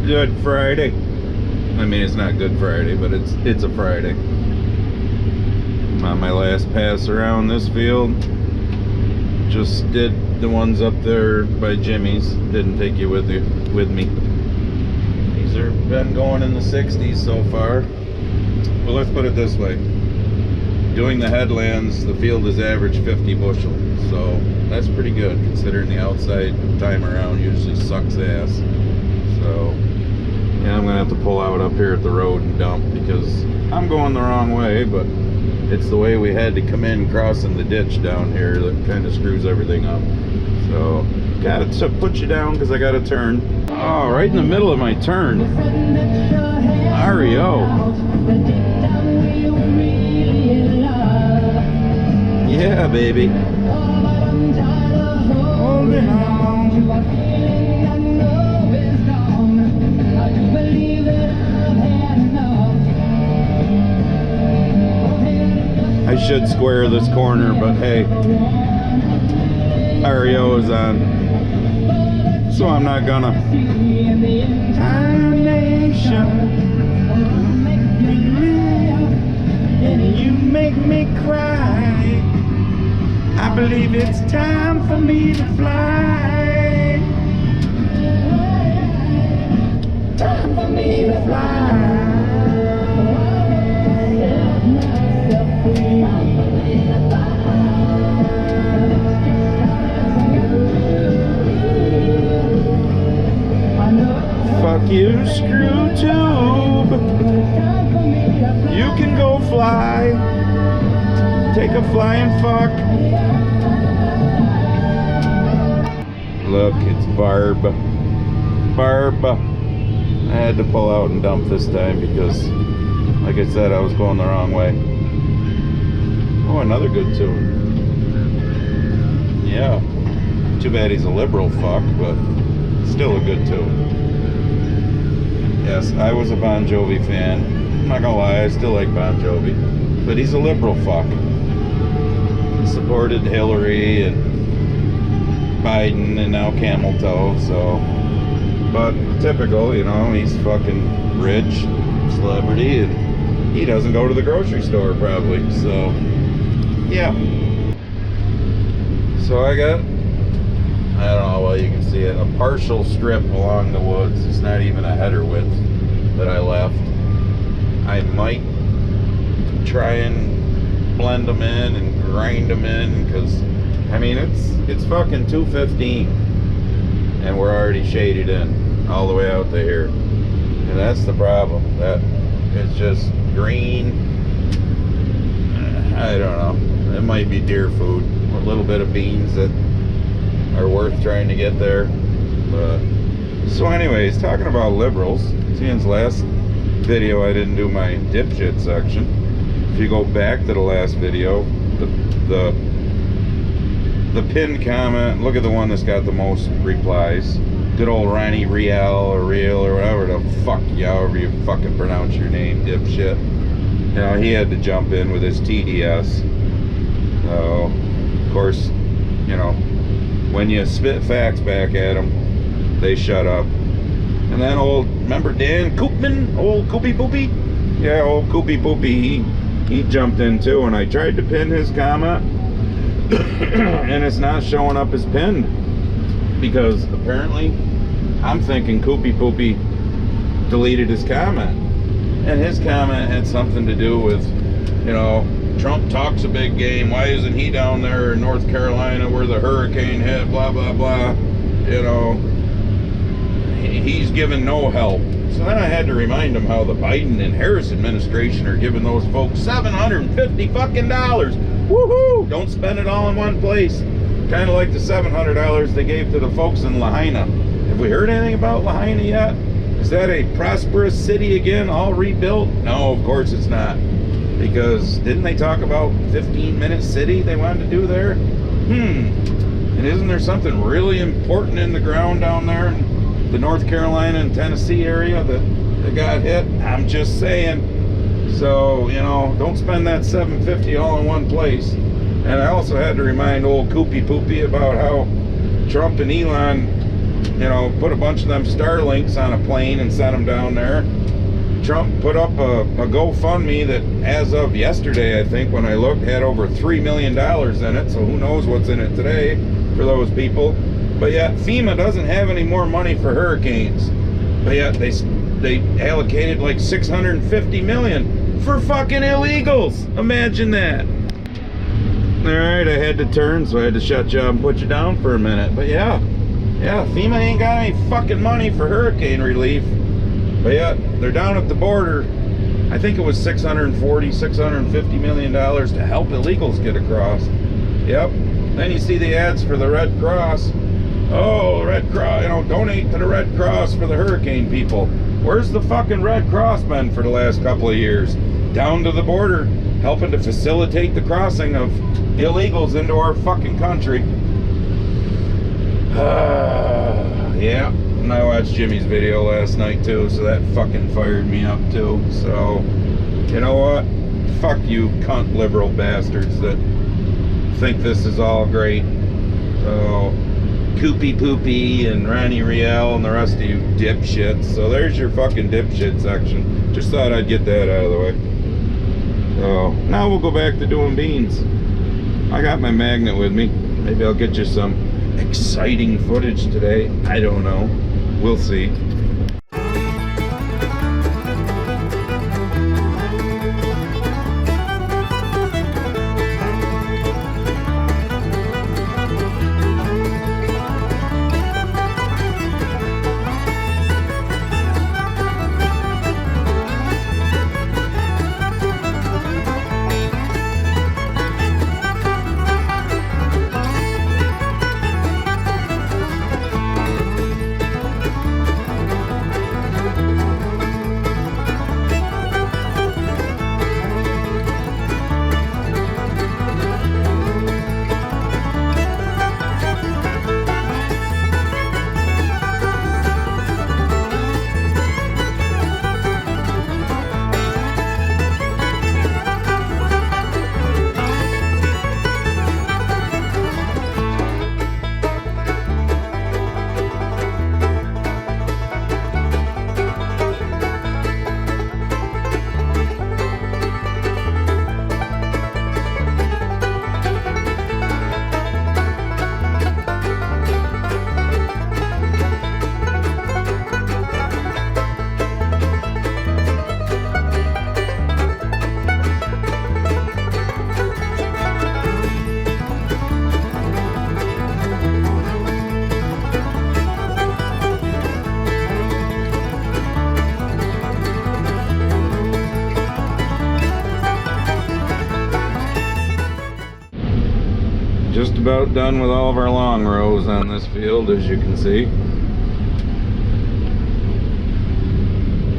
Good Friday. I mean, it's not Good Friday, but it's a Friday. On my last pass around this field, just did the ones up there by Jimmy's. Didn't take you with me. These are been going in the 60s so far. Well, let's put it this way. Doing the headlands, the field is average 50 bushel. So that's pretty good considering the outside time around usually sucks ass. So yeah, I'm gonna have to pull out up here at the road and dump because I'm going the wrong way, but it's the way we had to come in crossing the ditch down here that kind of screws everything up. So gotta put you down because I gotta turn. Oh, right in the middle of my turn. REO. Yeah, baby. Holding on. I should square this corner, but hey, REO is on, so I'm not gonna. And you make me cry. I believe it's time for me to fly. Time for me to fly. Fuck you, screw tube. You can go fly. Take a flying fuck. Look, it's Barb. Barb. I had to pull out and dump this time because, like I said, I was going the wrong way. Oh, another good tune. Yeah. Too bad he's a liberal fuck, but still a good tune. Yes, I was a Bon Jovi fan. I'm not gonna lie, I still like Bon Jovi. But he's a liberal fuck. He supported Hillary and Biden and now Camel Toe, so. But typical, you know, he's fucking rich, celebrity, and he doesn't go to the grocery store probably, so. Yeah. So I got, I don't know, well you can see it, a partial strip along the woods. It's not even a header width that I left. I might try and blend them in and grind them in because, I mean, it's fucking 2:15 and we're already shaded in all the way out to here. And that's the problem. That it's just green. I don't know. It might be deer food. A little bit of beans that are worth trying to get there. But so anyways, talking about liberals, Ian's last video I didn't do my dipshit section. If you go back to the last video, the pinned comment, look at the one that's got the most replies. Good old Ronnie Real or Real or whatever the fuck, however you fucking pronounce your name, dipshit. You know, he had to jump in with his TDS. So, of course, you know, when you spit facts back at them, they shut up. And then remember Dan Koopman, old Koopy Poopy? Yeah, old Koopy Poopy, he jumped in too, and I tried to pin his comment, and it's not showing up as pinned, because apparently, I'm thinking Koopy Poopy deleted his comment, and his comment had something to do with, you know, Trump talks a big game, why isn't he down there in North Carolina where the hurricane hit, blah, blah, blah, you know, he's given no help. So then I had to remind him how the Biden and Harris administration are giving those folks $750 fucking dollars. Woohoo! Don't spend it all in one place. Kind of like the $700 they gave to the folks in Lahaina. Have we heard anything about Lahaina yet? Is that a prosperous city again, all rebuilt? No, of course it's not. Because didn't they talk about 15-minute city they wanted to do there? And isn't there something really important in the ground down there in the North Carolina and Tennessee area that got hit? I'm just saying. So, you know, don't spend that $750 all in one place. And I also had to remind old Koopy Poopy about how Trump and Elon you know, put a bunch of them Starlinks on a plane and sent them down there. Trump put up a GoFundMe that, as of yesterday, I think, when I looked, had over $3 million in it. So who knows what's in it today for those people. But yet FEMA doesn't have any more money for hurricanes. But yet they allocated like $650 million for fucking illegals. Imagine that. Alright, I had to turn, so I had to shut you up and put you down for a minute. But yeah, FEMA ain't got any fucking money for hurricane relief. But yeah, they're down at the border. I think it was $650 million to help illegals get across. Yep. Then you see the ads for the Red Cross. Oh, Red Cross, you know, donate to the Red Cross for the hurricane people. Where's the fucking Red Cross been for the last couple of years? Down to the border, helping to facilitate the crossing of illegals into our fucking country. Yeah. And I watched Jimmy's video last night too, so that fucking fired me up too. So, you know what? Fuck you cunt liberal bastards that think this is all great. So, Koopy Poopy and Ronnie Riel and the rest of you dipshits. So there's your fucking dipshit section. Just thought I'd get that out of the way. So, now we'll go back to doing beans. I got my magnet with me. Maybe I'll get you some exciting footage today. I don't know. We'll see. Just about done with all of our long rows on this field, as you can see.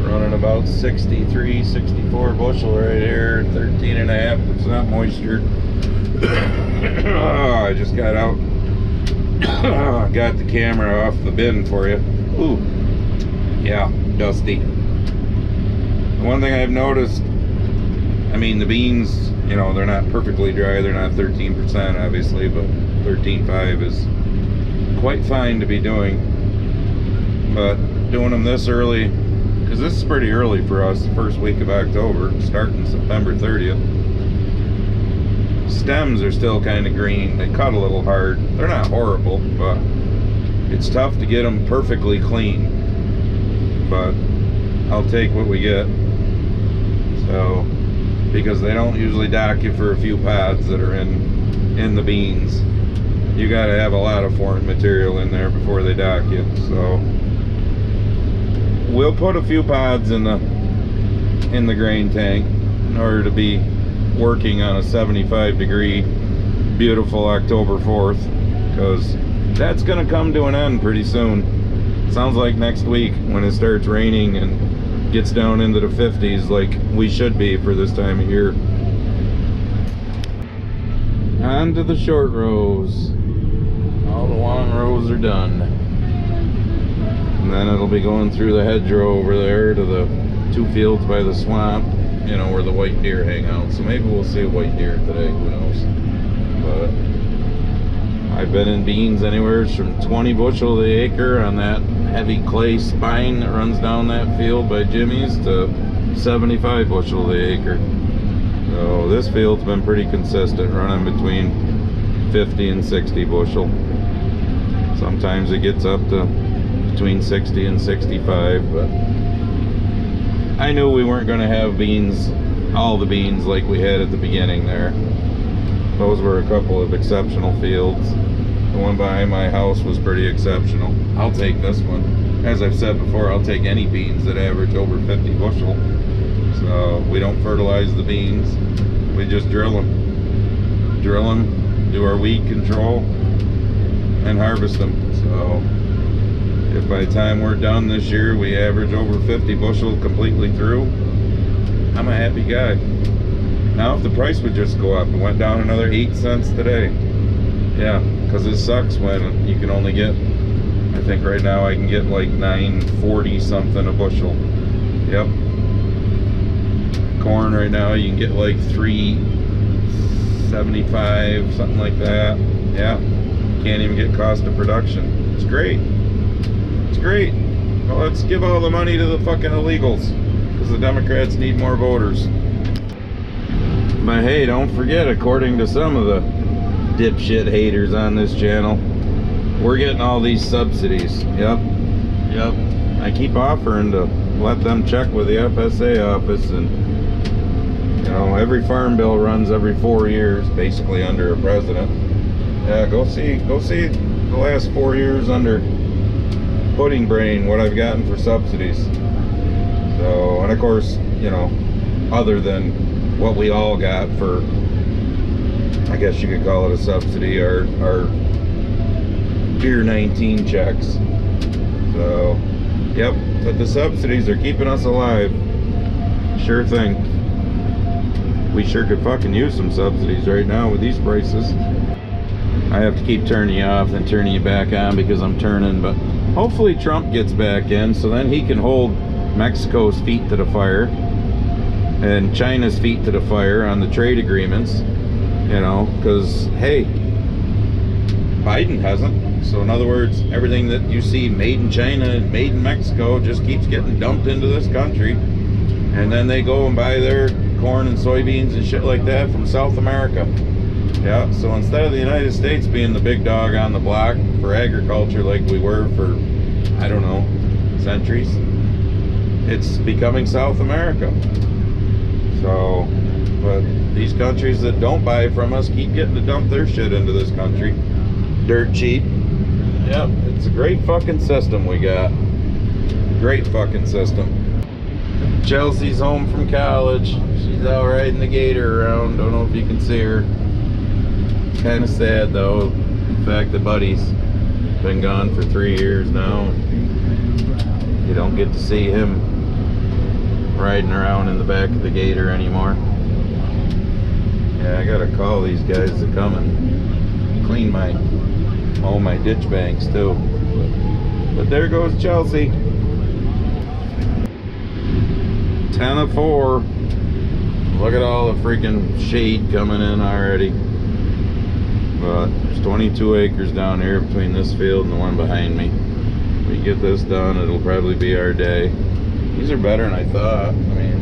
Running about 63, 64 bushel right here, 13.5% moisture. Oh, I just got out, got the camera off the bin for you. Ooh, yeah, dusty. One thing I've noticed, I mean, the beans, you know, they're not perfectly dry. They're not 13%, obviously, but 13.5 is quite fine to be doing. But doing them this early, because this is pretty early for us, the first week of October, starting September 30th. Stems are still kind of green. They cut a little hard. They're not horrible, but it's tough to get them perfectly clean. But I'll take what we get. So, because they don't usually dock you for a few pods that are in the beans. You got to have a lot of foreign material in there before they dock you. So we'll put a few pods in the grain tank in order to be working on a 75-degree beautiful October 4th, because that's going to come to an end pretty soon. Sounds like next week when it starts raining and gets down into the 50s like we should be for this time of year. On to the short rows. All the long rows are done. And then it'll be going through the hedgerow over there to the 2 fields by the swamp, you know, where the white deer hang out. So maybe we'll see a white deer today, who knows. But I've been in beans anywhere from 20 bushel to the acre on that heavy clay spine that runs down that field by Jimmy's to 75 bushel to the acre. So this field's been pretty consistent, running between 50 and 60 bushel. Sometimes it gets up to between 60 and 65, but I knew we weren't going to have beans, all the beans like we had at the beginning there. Those were a couple of exceptional fields. The one behind my house was pretty exceptional. I'll take this one. As I've said before, I'll take any beans that average over 50 bushel. So we don't fertilize the beans. We just drill them. Drill them, do our weed control, and harvest them. So if by the time we're done this year we average over 50 bushel completely through, I'm a happy guy. Now if the price would just go up, it went down another 8 cents today. Yeah, because it sucks when you can only get, I think right now I can get like 9.40 something a bushel. Yep. Corn right now you can get like 3.75, something like that. Yeah, can't even get cost of production. It's great. It's great. Well, let's give all the money to the fucking illegals, because the Democrats need more voters. But hey, don't forget, according to some of the dipshit haters on this channel, we're getting all these subsidies. Yep. I keep offering to let them check with the FSA office, and you know, every farm bill runs every 4 years, basically under a president. Yeah, go see the last 4 years under Pudding Brain, what I've gotten for subsidies. So, and of course, you know, other than what we all got for, I guess you could call it a subsidy, our Tier 19 checks. So, yep, but the subsidies are keeping us alive. Sure thing. We sure could fucking use some subsidies right now with these prices. I have to keep turning you off and turning you back on because I'm turning, but hopefully Trump gets back in so then he can hold Mexico's feet to the fire and China's feet to the fire on the trade agreements, you know, because hey, Biden hasn't. So in other words, everything that you see made in China and made in Mexico just keeps getting dumped into this country, and then they go and buy their corn and soybeans and shit like that from South America. Yeah, so instead of the United States being the big dog on the block for agriculture like we were for, I don't know, centuries, it's becoming South America. So, but these countries that don't buy from us keep getting to dump their shit into this country. Dirt cheap. Yep, it's a great fucking system we got. Great fucking system. Chelsea's home from college. She's out riding the gator around. Don't know if you can see her. Kind of sad though, the fact that Buddy's been gone for 3 years now. You don't get to see him riding around in the back of the gator anymore. Yeah, I gotta call these guys to come and clean all my ditch banks too. But there goes Chelsea. 10 of 4. Look at all the freaking shade coming in already. But there's 22 acres down here between this field and the one behind me. If we get this done, it'll probably be our day. These are better than I thought. I mean,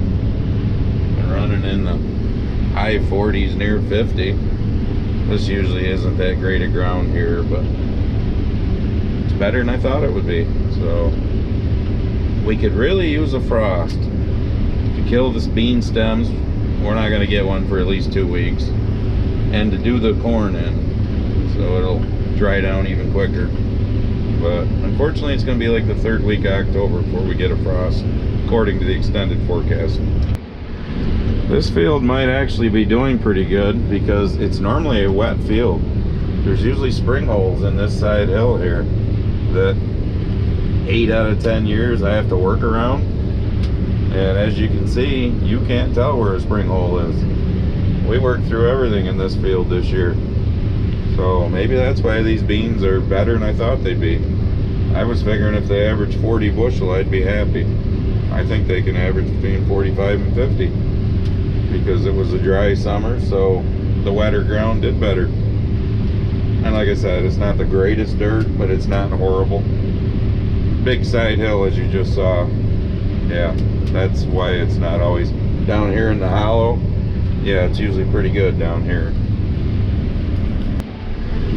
been running in the high 40s, near 50. This usually isn't that great of ground here, but it's better than I thought it would be. So we could really use a frost to kill this bean stems. We're not going to get one for at least 2 weeks, and to do the corn in, so it'll dry down even quicker. But unfortunately it's going to be like the 3rd week of October before we get a frost, according to the extended forecast. This field might actually be doing pretty good because it's normally a wet field. There's usually spring holes in this side hill here that 8 out of 10 years I have to work around. And as you can see, you can't tell where a spring hole is. We worked through everything in this field this year. So maybe that's why these beans are better than I thought they'd be. I was figuring if they average 40 bushel, I'd be happy. I think they can average between 45 and 50 because it was a dry summer, so the wetter ground did better. And like I said, it's not the greatest dirt, but it's not horrible. Big side hill, as you just saw. Yeah, that's why it's not always down here in the hollow. Yeah, it's usually pretty good down here.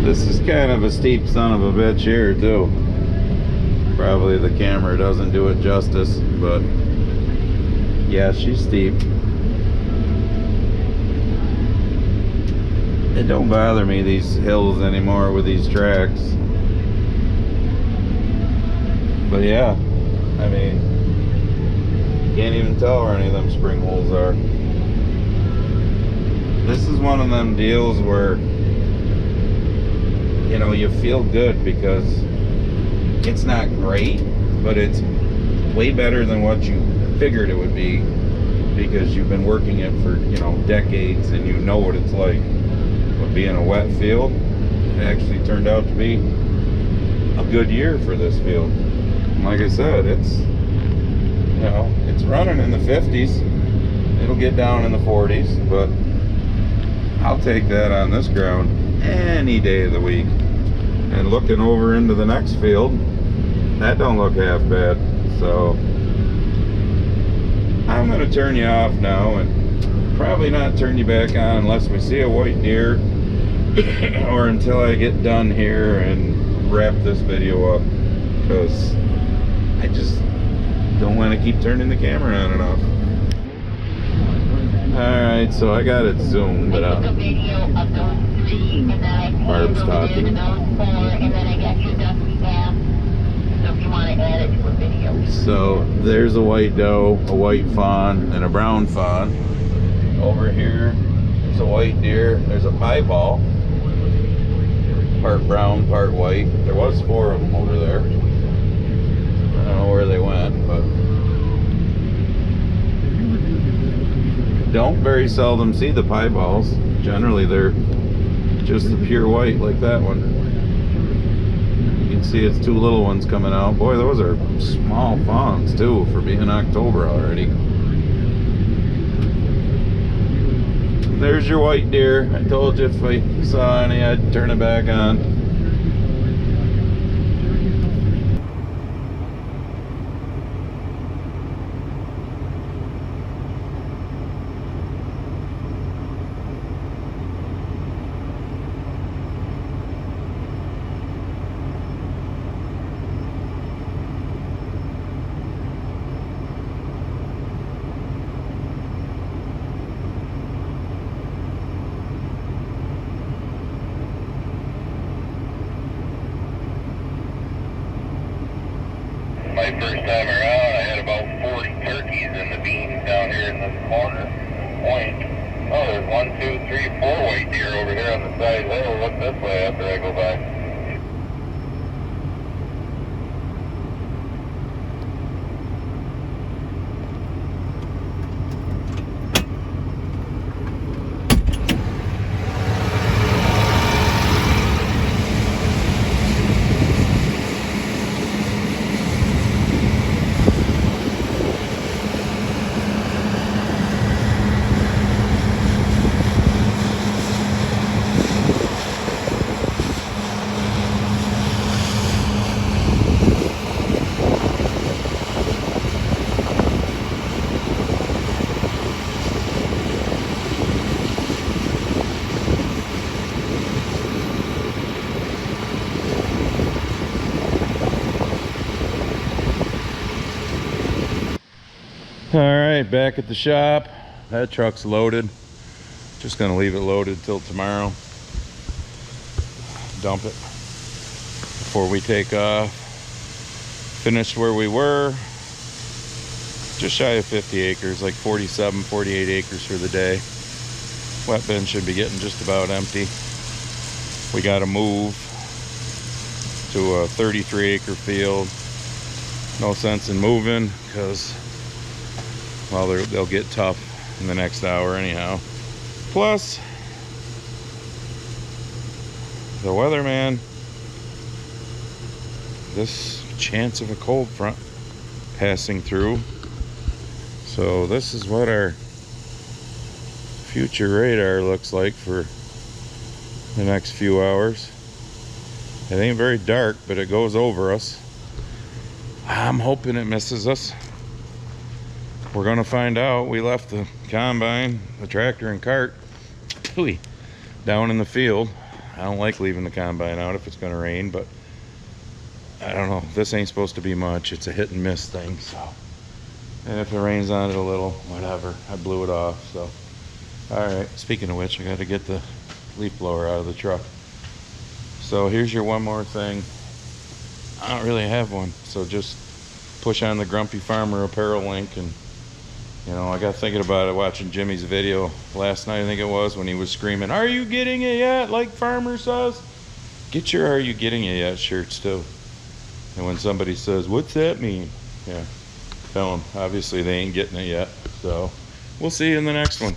This is kind of a steep son of a bitch here too. Probably the camera doesn't do it justice, but yeah, she's steep. It don't bother me, these hills anymore with these tracks. But yeah, I mean, you can't even tell where any of them spring holes are. This is one of them deals where, you know, you feel good because it's not great, but it's way better than what you figured it would be, because you've been working it for, you know, decades and you know what it's like. But being a wet field, it actually turned out to be a good year for this field. And like I said, it's, you know, it's running in the 50s. It'll get down in the 40s, but I'll take that on this ground any day of the week. And looking over into the next field, that don't look half bad. So I'm going to turn you off now and probably not turn you back on unless we see a white deer or until I get done here and wrap this video up, because I just don't want to keep turning the camera on and off. Alright, so I got it zoomed out. Barb's talking. So there's a white doe, a white fawn, and a brown fawn. Over here, there's a white deer. There's a piebald, part brown, part white. There was 4 of them over there. I don't know where they went, but don't very seldom see the piebalds. Generally, they're just the pure white, like that one. You can see it's 2 little ones coming out. Boy, those are small fawns too for being October already. There's your white deer. I told you if I saw any, I'd turn it back on. My first time around, I had about 40 turkeys in the beans down here in this corner point. Oh, there's 1, 2, 3, 4 white deer over here on the side. Oh, look this way after I go by. Alright, back at the shop. That truck's loaded. Just gonna leave it loaded till tomorrow. Dump it before we take off. Finished where we were. Just shy of 50 acres, like 47, 48 acres for the day. Wet bin should be getting just about empty. We gotta move to a 33 acre field. No sense in moving because, well, they'll get tough in the next hour anyhow. Plus, the weather, man, this chance of a cold front passing through. So this is what our future radar looks like for the next few hours. It ain't very dark, but it goes over us. I'm hoping it misses us. We're gonna find out. We left the combine, the tractor and cart down in the field. I don't like leaving the combine out if it's gonna rain, but I don't know. This ain't supposed to be much. It's a hit and miss thing, so. And if it rains on it a little, whatever. I blew it off, so. All right, speaking of which, I gotta get the leaf blower out of the truck. So here's your one more thing. I don't really have one, so just push on the Grumpy Farmer apparel link. And you know, I got thinking about it watching Jimmy's video last night, I think it was, when he was screaming, "Are you getting it yet?" like Farmer says. Get your "Are you getting it yet" shirts too. And when somebody says, "What's that mean?" Yeah, tell them obviously they ain't getting it yet. So we'll see you in the next one.